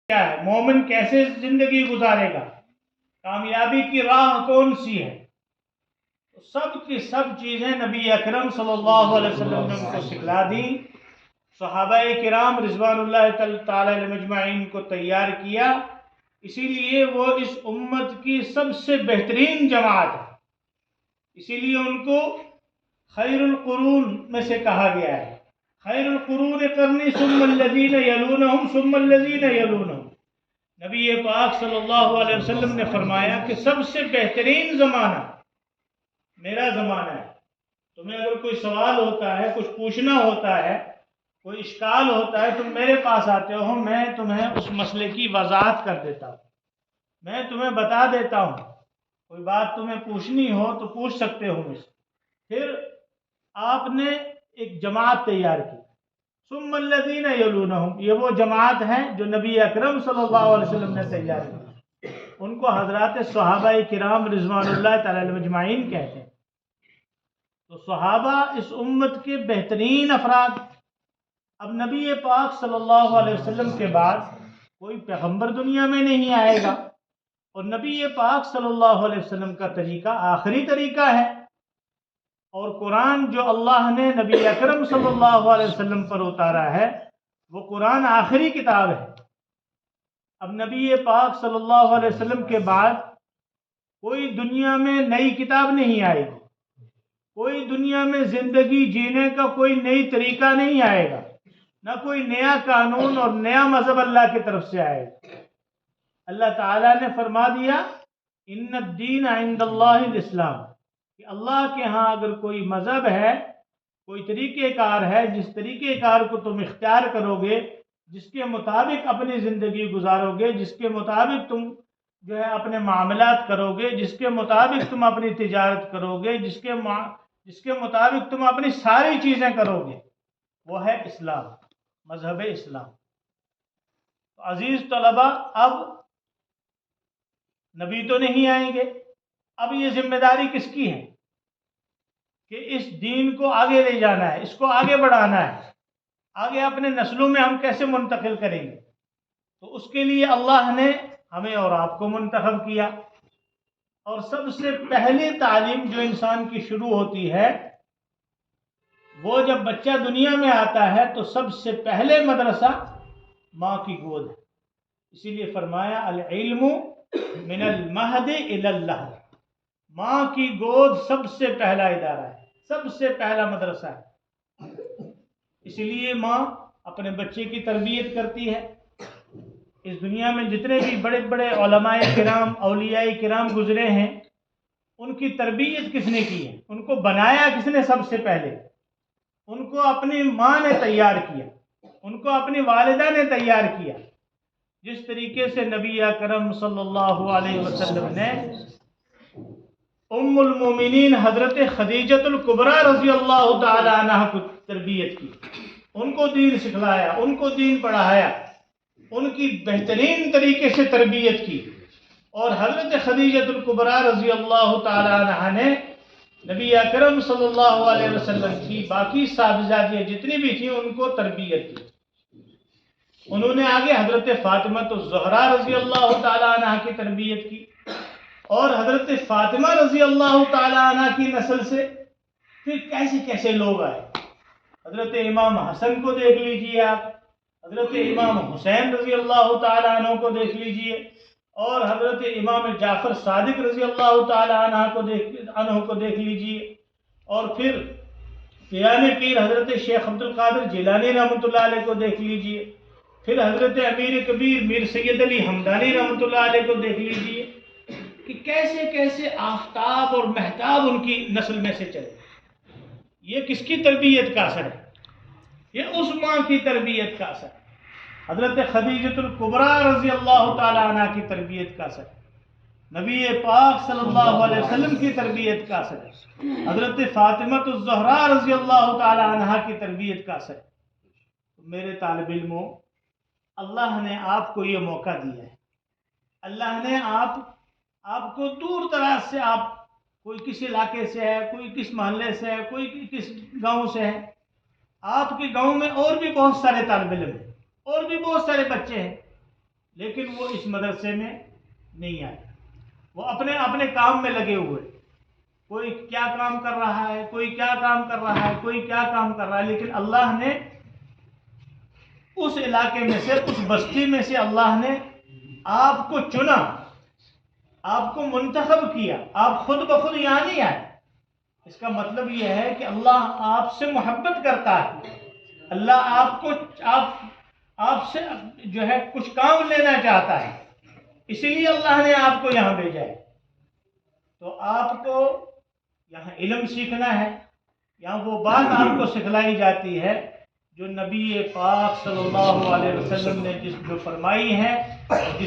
کیا ہے، مومن کیسے زندگی گزارے گا، کامیابی کی راہ کون سی ہے، سب کی سب چیزیں نبی اکرم صلی اللہ علیہ وسلم نے ان کو سکھلا دی. صحابہ کرام رضوان اللہ تعالی علیہ مجمعین کو تیار کیا، اسی لیے وہ اس امت کی سب سے بہترین جماعت ہے. اسی لیے ان کو خیر القرون میں سے کہا گیا ہے. خیر القرون قرنی ثم الذین یلونہم ثم الذین یلونہم. نبی پاک صلی اللہ علیہ وسلم نے فرمایا کہ سب سے بہترین زمانہ میرا زمانہ ہے. تمہیں اگر کوئی سوال ہوتا ہے، کچھ پوچھنا ہوتا ہے، کوئی اشکال ہوتا ہے، تم میرے پاس آتے ہو، میں تمہیں اس مسئلے کی وضاحت کر دیتا ہوں، میں تمہیں بتا دیتا ہوں. کوئی بات تمہیں پوچھنی ہو تو پوچھ سکتے ہو مجھ سے. پھر آپ نے ایک جماعت تیار کی، ثم الذین یلونہم. یہ وہ جماعت ہے جو نبی اکرم صلی اللہ علیہ وسلم نے تیار کی. ان کو حضرات صحابہ کرام رضوان اللہ تعالی علیہ مجمعین کہتے ہیں. تو صحابہ اس امت کے بہترین افراد. اب نبی پاک صلی اللہ علیہ وسلم کے بعد کوئی پیغمبر دنیا میں نہیں آئے گا، اور نبی پاک صلی اللہ علیہ وسلم کا طریقہ آخری طریقہ ہے. اور قرآن جو اللہ نے نبی اکرم صلی اللہ علیہ وسلم پر اتارا ہے وہ قرآن آخری کتاب ہے. اب نبی پاک صلی اللہ علیہ وسلم کے بعد کوئی دنیا میں نئی کتاب نہیں آئے گی، کوئی دنیا میں زندگی جینے کا کوئی نئی طریقہ نہیں آئے گا، نہ کوئی نیا قانون اور نیا مذہب اللہ کی طرف سے آئے گا. اللہ تعالیٰ نے فرما دیا ان الدین عند اللہ الاسلام، کہ اللہ کے ہاں اگر کوئی مذہب ہے، کوئی طریقہ کار ہے، جس طریقہ کار کو تم اختیار کرو گے، جس کے مطابق اپنی زندگی گزارو گے، جس کے مطابق تم جو ہے اپنے معاملات کرو گے، جس کے مطابق تم اپنی تجارت کرو گے، جس کے مطابق تم اپنی ساری چیزیں کرو گے، وہ ہے اسلام، مذہب اسلام. تو عزیز طلبہ، اب نبی تو نہیں آئیں گے، اب یہ ذمہ داری کس کی ہے کہ اس دین کو آگے لے جانا ہے، اس کو آگے بڑھانا ہے. آگے اپنے نسلوں میں ہم کیسے منتقل کریں گے؟ تو اس کے لیے اللہ نے ہمیں اور آپ کو منتخب کیا. اور سب سے پہلی تعلیم جو انسان کی شروع ہوتی ہے، وہ جب بچہ دنیا میں آتا ہے تو سب سے پہلے مدرسہ ماں کی گود ہے. اسی لیے فرمایا العلم من المہد الی اللحد. ماں کی گود سب سے پہلا ادارہ ہے، سب سے پہلا مدرسہ ہے. اسی لیے ماں اپنے بچے کی تربیت کرتی ہے. اس دنیا میں جتنے بھی بڑے بڑے علماء کرام، اولیاء کرام گزرے ہیں، ان کی تربیت کس نے کی ہے؟ ان کو بنایا کس نے؟ سب سے پہلے ان کو اپنی ماں نے تیار کیا، ان کو اپنی والدہ نے تیار کیا. جس طریقے سے نبی اکرم صلی اللہ علیہ وسلم نے ام المومنین حضرت خدیجۃ الکبریٰ رضی اللہ تعالی عنہ کو تربیت کی، ان کو دین سکھلایا، ان کو دین پڑھایا، ان کی بہترین طریقے سے تربیت کی. اور حضرت خدیجۃ الکبریٰ رضی اللہ تعالی عنہ نے نبی اکرم صلی اللہ علیہ وسلم کی باقی صاحبزادیاں جتنی بھی تھیں ان کو تربیت کی. انہوں نے آگے حضرت فاطمہ الزہرا رضی اللہ تعالی عنہ کی تربیت کی، اور حضرت فاطمہ رضی اللہ تعالی عنہ کی نسل سے پھر کیسے کیسے لوگ آئے. حضرت امام حسن کو دیکھ لیجئے آپ، حضرت امام حسین رضی اللہ تعالی عنہ کو دیکھ لیجئے، اور حضرت امام جعفر صادق رضی اللہ تعالی عنہ کو دیکھ لیجئے، اور پھر پیران پیر حضرت شیخ عبد القادر جیلانی رحمۃ اللہ علیہ کو دیکھ لیجئے، پھر حضرت امیر کبیر میر سید علی حمدانی رحمۃ اللہ علیہ کو دیکھ لیجئے کہ کیسے کیسے آفتاب اور مہتاب ان کی نسل میں سے چلے. یہ کس کی تربیت کا اثر ہے؟ یہ اس ماں کی تربیت کا اثر ہے. حضرت خدیجۃ الکبریٰ رضی اللہ تعالی عنہ کی تربیت کا اثر ہے، نبی پاک صلی اللہ علیہ وسلم کی تربیت کا اثر ہے، حضرت فاطمہ الزہرا رضی اللہ تعالی عنہ کی تربیت کا اثر ہے. میرے طالب علموں، اللہ نے آپ کو یہ موقع دیا ہے. اللہ نے آپ کو دور دراز سے، آپ کوئی کس علاقے سے ہے، کوئی کس محلے سے ہے، کوئی کس گاؤں سے ہے. آپ کے گاؤں میں اور بھی بہت سارے طالب علم ہیں، اور بھی بہت سارے بچے ہیں، لیکن وہ اس مدرسے میں نہیں آئے. وہ اپنے اپنے کام میں لگے ہوئے. کوئی کیا کام کر رہا ہے, کوئی کیا کام کر رہا ہے, کوئی کیا کام کر رہا ہے, لیکن اللہ نے اس علاقے میں سے, اس بستی میں سے اللہ نے آپ کو چنا, آپ کو منتخب کیا. آپ خود بخود یہاں نہیں آئے. اس کا مطلب یہ ہے کہ اللہ آپ سے محبت کرتا ہے. اللہ آپ سے جو ہے کچھ کام لینا چاہتا ہے, اسی لیے اللہ نے آپ کو یہاں بھیجا ہے. تو آپ کو یہاں علم سیکھنا ہے. یہاں وہ بات آپ کو سکھلائی جاتی ہے جو نبی پاک صلی اللہ علیہ وسلم نے جو فرمائی ہے,